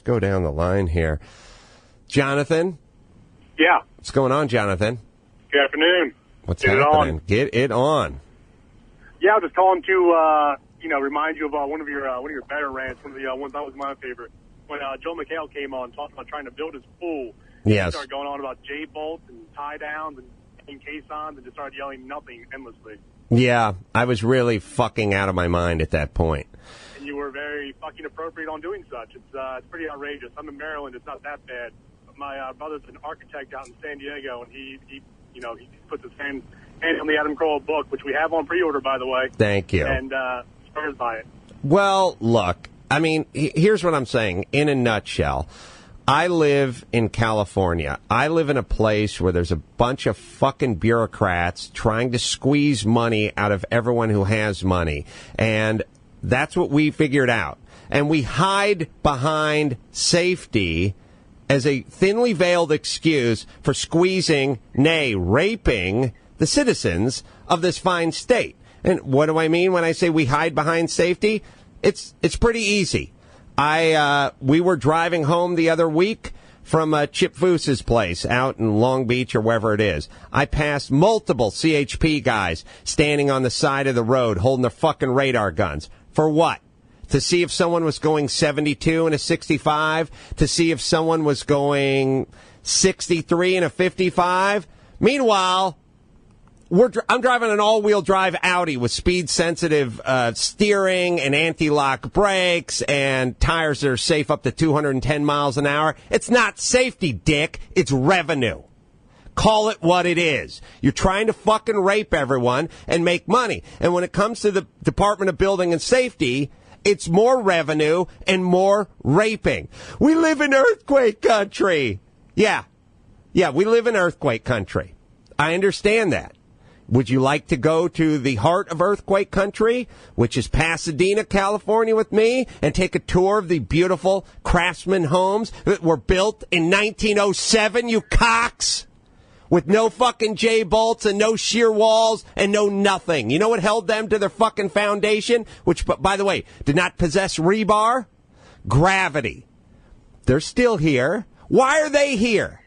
go down the line here. Jonathan? Yeah. What's going on, Jonathan? Good afternoon. What's happening? Get it on. Yeah, I was just calling to, remind you of one of your better rants, one of the ones that was my favorite. When Joel McHale came on, talking about trying to build his pool. Yes. He started going on about J-bolts and tie-downs and caissons and just started yelling nothing endlessly. Yeah, I was really fucking out of my mind at that point. And you were very fucking appropriate on doing such. It's pretty outrageous. I'm in Maryland. It's not that bad. But my brother's an architect out in San Diego, and he puts his hand on the Adam Carolla book, which we have on pre-order, by the way. Thank you. And spurs by it. Well, look, I mean, here's what I'm saying in a nutshell. I live in California. I live in a place where there's a bunch of fucking bureaucrats trying to squeeze money out of everyone who has money. And that's what we figured out. And we hide behind safety as a thinly veiled excuse for squeezing, nay, raping the citizens of this fine state. And what do I mean when I say we hide behind safety? It's pretty easy. We were driving home the other week from Chip Foose's place out in Long Beach or wherever it is. I passed multiple CHP guys standing on the side of the road holding their fucking radar guns. For what? To see if someone was going 72 and a 65? To see if someone was going 63 and a 55? Meanwhile, I'm driving an all-wheel drive Audi with speed-sensitive steering and anti-lock brakes and tires that are safe up to 210 miles an hour. It's not safety, dick. It's revenue. Call it what it is. You're trying to fucking rape everyone and make money. And when it comes to the Department of Building and Safety, it's more revenue and more raping. We live in earthquake country. Yeah, we live in earthquake country. I understand that. Would you like to go to the heart of earthquake country, which is Pasadena, California, with me, and take a tour of the beautiful Craftsman homes that were built in 1907, you cocks? With no fucking J-bolts and no shear walls and no nothing. You know what held them to their fucking foundation? Which, by the way, did not possess rebar? Gravity. They're still here. Why are they here?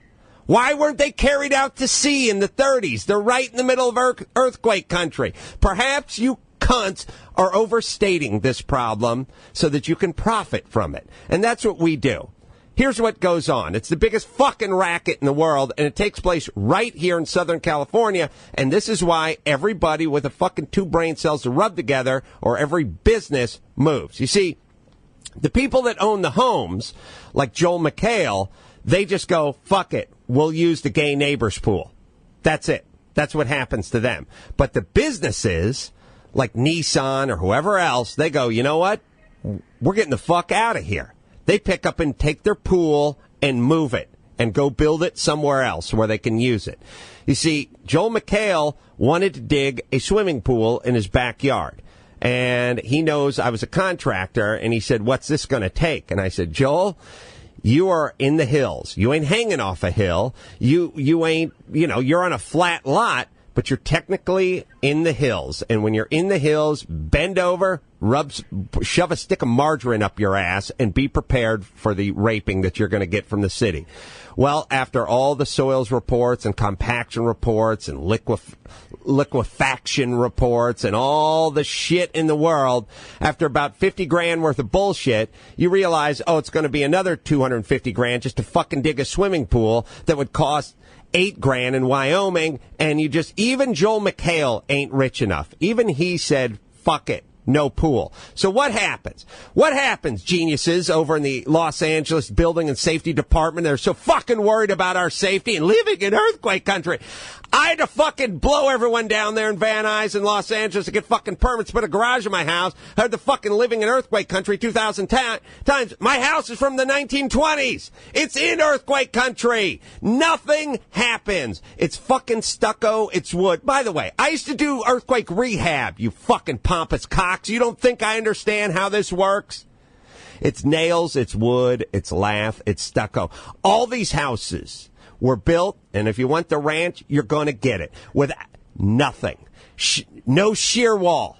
Why weren't they carried out to sea in the 30s? They're right in the middle of earthquake country. Perhaps you cunts are overstating this problem so that you can profit from it. And that's what we do. Here's what goes on. It's the biggest fucking racket in the world, and it takes place right here in Southern California, and this is why everybody with a fucking 2 brain cells to rub together, or every business, moves. You see, the people that own the homes, like Joel McHale, they just go, fuck it, we'll use the gay neighbor's pool. That's it. That's what happens to them. But the businesses, like Nissan or whoever else, they go, you know what? We're getting the fuck out of here. They pick up and take their pool and move it and go build it somewhere else where they can use it. You see, Joel McHale wanted to dig a swimming pool in his backyard. And he knows I was a contractor, and he said, what's this going to take? And I said, Joel, you are in the hills. You ain't hanging off a hill. You ain't, you're on a flat lot, but you're technically in the hills. And when you're in the hills, bend over, shove a stick of margarine up your ass, and be prepared for the raping that you're going to get from the city. Well, after all the soils reports and compaction reports and liquefaction reports and all the shit in the world, after about 50 grand worth of bullshit, you realize, it's going to be another 250 grand just to fucking dig a swimming pool that would cost $8 grand in Wyoming. And even Joel McHale ain't rich enough. Even he said, fuck it. No pool. So what happens? What happens, geniuses over in the Los Angeles Building and Safety Department? They're so fucking worried about our safety and living in earthquake country. I had to fucking blow everyone down there in Van Nuys in Los Angeles to get fucking permits, put a garage in my house. I had to fucking living in earthquake country 2,000 times. My house is from the 1920s. It's in earthquake country. Nothing happens. It's fucking stucco. It's wood. By the way, I used to do earthquake rehab, you fucking pompous cocks. You don't think I understand how this works? It's nails, it's wood, it's lath, it's stucco. All these houses were built, and if you want the ranch, you're going to get it with nothing. No shear wall,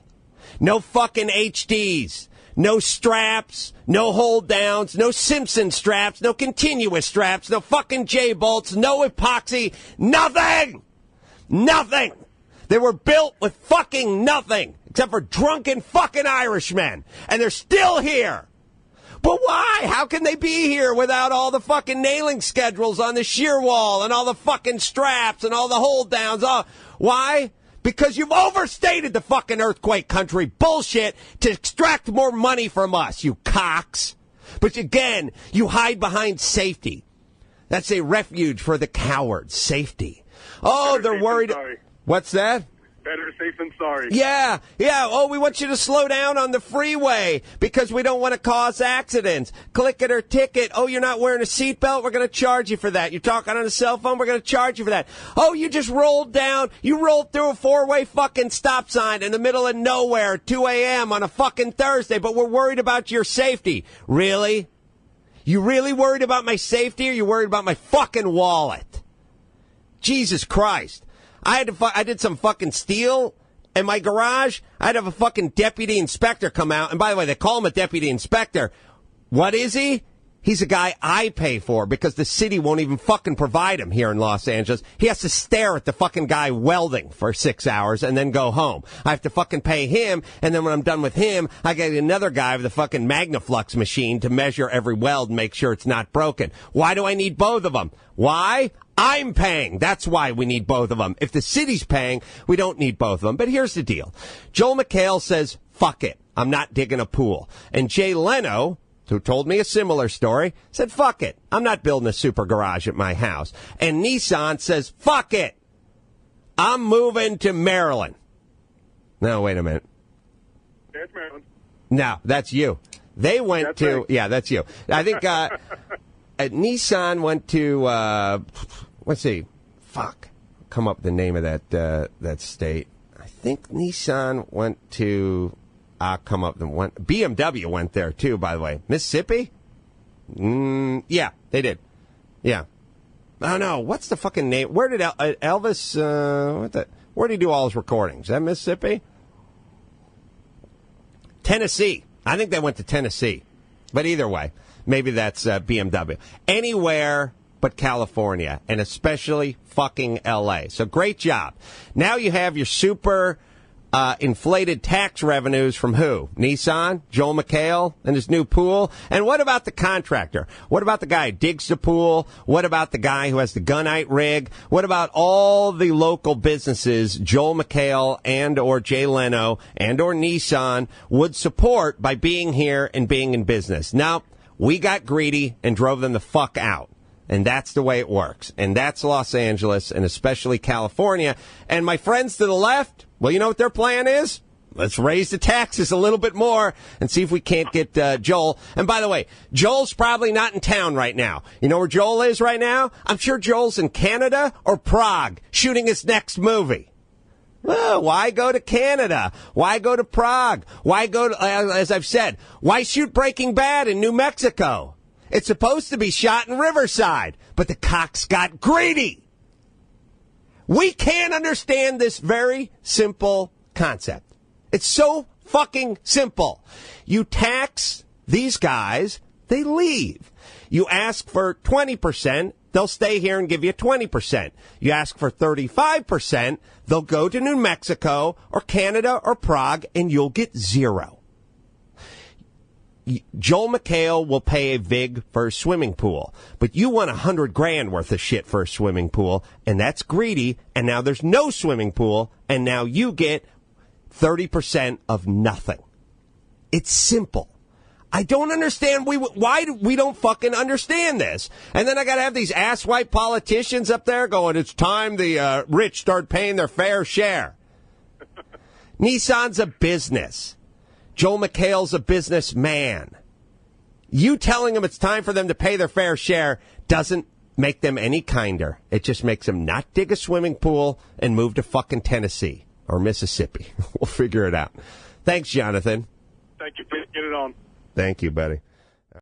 no fucking HDs, No straps, no hold downs, no Simpson straps, no continuous straps, no fucking J-bolts, no epoxy, nothing! Nothing! They were built with fucking nothing, except for drunken fucking Irishmen. And they're still here. But why? How can they be here without all the fucking nailing schedules on the shear wall and all the fucking straps and all the hold downs? Why? Because you've overstated the fucking earthquake country bullshit to extract more money from us, you cocks. But again, you hide behind safety. That's a refuge for the cowards, safety. Oh, they're worried. What's that? Better safe than sorry. Yeah. Oh, we want you to slow down on the freeway because we don't want to cause accidents. Click it or ticket. Oh, you're not wearing a seatbelt? We're going to charge you for that. You're talking on a cell phone? We're going to charge you for that. Oh, you just rolled down. You rolled through a four-way fucking stop sign in the middle of nowhere at 2 a.m. on a fucking Thursday, but we're worried about your safety. Really? You really worried about my safety or you worried about my fucking wallet? Jesus Christ. I did some fucking steal in my garage. I'd have a fucking deputy inspector come out. And by the way, they call him a deputy inspector. What is he? He's a guy I pay for because the city won't even fucking provide him here in Los Angeles. He has to stare at the fucking guy welding for 6 hours and then go home. I have to fucking pay him. And then when I'm done with him, I get another guy with a fucking Magnaflux machine to measure every weld and make sure it's not broken. Why do I need both of them? Why? I'm paying. That's why we need both of them. If the city's paying, we don't need both of them. But here's the deal. Joel McHale says, fuck it. I'm not digging a pool. And Jay Leno, who told me a similar story, said, fuck it. I'm not building a super garage at my house. And Nissan says, fuck it. I'm moving to Maryland. No, wait a minute. That's Maryland. No, that's you. They went that's to, right. Yeah, that's you. I think Nissan went to, let's see, come up with the name of that state. I think Nissan went to, BMW went there too, by the way. Mississippi? Yeah, they did. Yeah. Oh no, what's the fucking name? Where did Elvis, where did he do all his recordings? Is that Mississippi? Tennessee. I think they went to Tennessee. But either way, maybe that's BMW. Anywhere but California, and especially fucking L.A. So great job. Now you have your super inflated tax revenues from who? Nissan, Joel McHale, and his new pool? And what about the contractor? What about the guy who digs the pool? What about the guy who has the gunite rig? What about all the local businesses Joel McHale and or Jay Leno and or Nissan would support by being here and being in business? Now, we got greedy and drove them the fuck out. And that's the way it works. And that's Los Angeles, and especially California. And my friends to the left, well, you know what their plan is? Let's raise the taxes a little bit more and see if we can't get Joel. And by the way, Joel's probably not in town right now. You know where Joel is right now? I'm sure Joel's in Canada or Prague shooting his next movie. Well, why go to Canada? Why go to Prague? Why go to, as I've said, why shoot Breaking Bad in New Mexico? It's supposed to be shot in Riverside, but the cocks got greedy. We can't understand this very simple concept. It's so fucking simple. You tax these guys, they leave. You ask for 20%, they'll stay here and give you 20%. You ask for 35%, they'll go to New Mexico or Canada or Prague, and you'll get zero. Joel McHale will pay a vig for a swimming pool, but you want $100,000 worth of shit for a swimming pool, and that's greedy, and now there's no swimming pool, and now you get 30% of nothing. It's simple. I don't understand why we don't fucking understand this. And then I got to have these asswipe politicians up there going, it's time the rich start paying their fair share. Nissan's a business. Joel McHale's a businessman. You telling them it's time for them to pay their fair share doesn't make them any kinder. It just makes them not dig a swimming pool and move to fucking Tennessee or Mississippi. We'll figure it out. Thanks, Jonathan. Thank you. Get it on. Thank you, buddy.